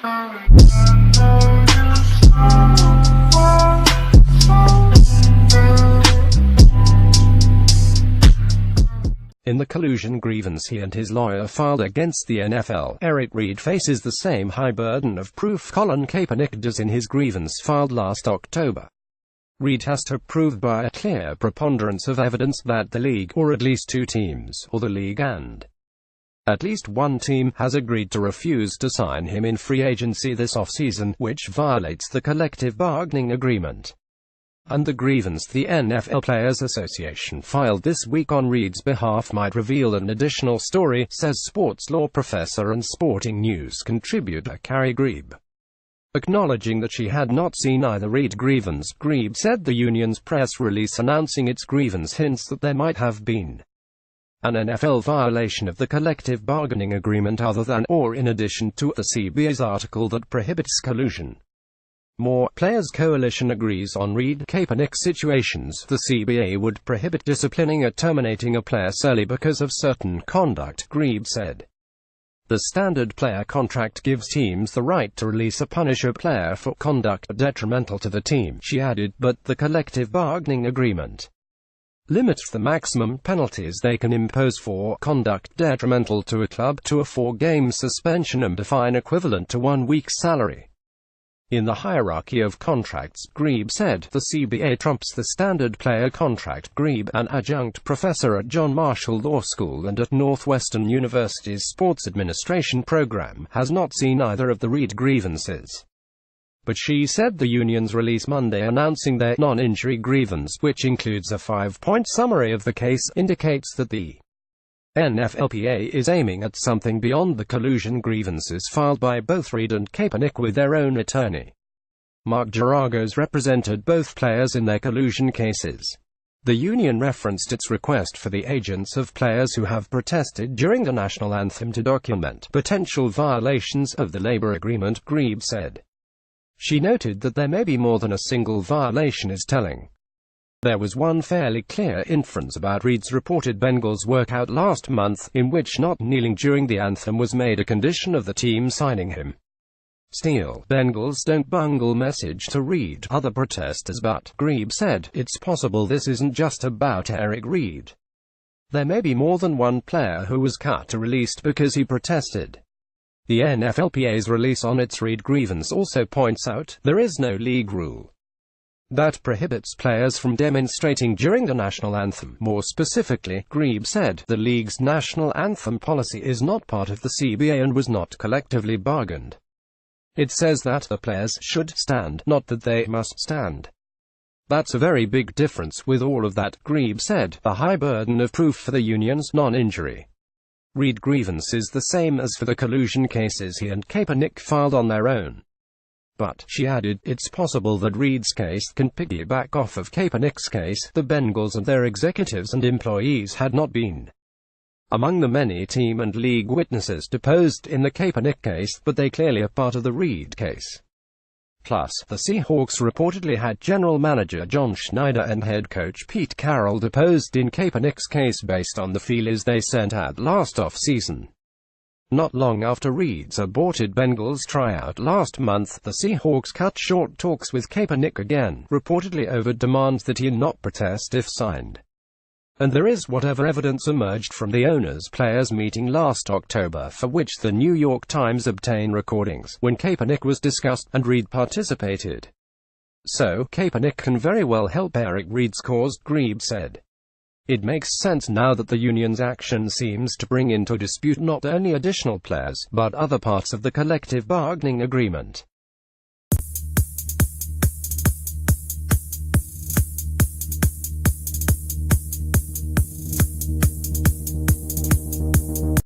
In the collusion grievance he and his lawyer filed against the NFL, Eric Reid faces the same high burden of proof Colin Kaepernick does in his grievance filed last October. Reid has to prove by a clear preponderance of evidence that the league, or at least two teams, or the league and at least one team, has agreed to refuse to sign him in free agency this offseason, which violates the collective bargaining agreement. And the grievance the NFL Players Association filed this week on Reid's behalf might reveal an additional story, says sports law professor and Sporting News contributor Carrie Grebe. Acknowledging that she had not seen either Reid grievance, Grebe said the union's press release announcing its grievance hints that there might have been an NFL violation of the collective bargaining agreement other than, or in addition to, the CBA's article that prohibits collusion. More Players Coalition agrees on Reid-Kaepernick situations. The CBA would prohibit disciplining or terminating a player solely because of certain conduct, Grebe said. The standard player contract gives teams the right to release or punish a player for conduct detrimental to the team, she added, but the collective bargaining agreement limits the maximum penalties they can impose for conduct detrimental to a club to a 4-game suspension and a fine equivalent to 1 week's salary. In the hierarchy of contracts, Grebe said, the CBA trumps the standard player contract. Grebe, an adjunct professor at John Marshall Law School and at Northwestern University's Sports Administration program, has not seen either of the Reid grievances. But she said the union's release Monday announcing their non-injury grievance, which includes a 5-point summary of the case, indicates that the NFLPA is aiming at something beyond the collusion grievances filed by both Reid and Kaepernick with their own attorney. Mark Geragos represented both players in their collusion cases. The union referenced its request for the agents of players who have protested during the national anthem to document potential violations of the labor agreement, Grebe said. She noted that there may be more than a single violation is telling. There was one fairly clear inference about Reid's reported Bengals workout last month, in which not kneeling during the anthem was made a condition of the team signing him. Steele, Bengals don't bungle message to Reid, other protesters, but, Grebe said, it's possible this isn't just about Eric Reid. There may be more than one player who was cut or released because he protested. The NFLPA's release on its Reid grievance also points out, there is no league rule that prohibits players from demonstrating during the national anthem. More specifically, Grebe said, the league's national anthem policy is not part of the CBA and was not collectively bargained. It says that the players should stand, not that they must stand. That's a very big difference with all of that, Grebe said. The high burden of proof for the union's non-injury Reid grievance is the same as for the collusion cases he and Kaepernick filed on their own. But, she added, it's possible that Reid's case can piggyback off of Kaepernick's case. The Bengals and their executives and employees had not been among the many team and league witnesses deposed in the Kaepernick case, but they clearly are part of the Reid case. Plus, the Seahawks reportedly had general manager John Schneider and head coach Pete Carroll deposed in Kaepernick's case based on the feelers they sent out last off-season. Not long after Reid's aborted Bengals tryout last month, the Seahawks cut short talks with Kaepernick again, reportedly over demands that he not protest if signed. And there is whatever evidence emerged from the owners-players meeting last October, for which the New York Times obtained recordings, when Kaepernick was discussed, and Reid participated. So, Kaepernick can very well help Eric Reid's cause, Grebe said. It makes sense now that the union's action seems to bring into dispute not only additional players, but other parts of the collective bargaining agreement.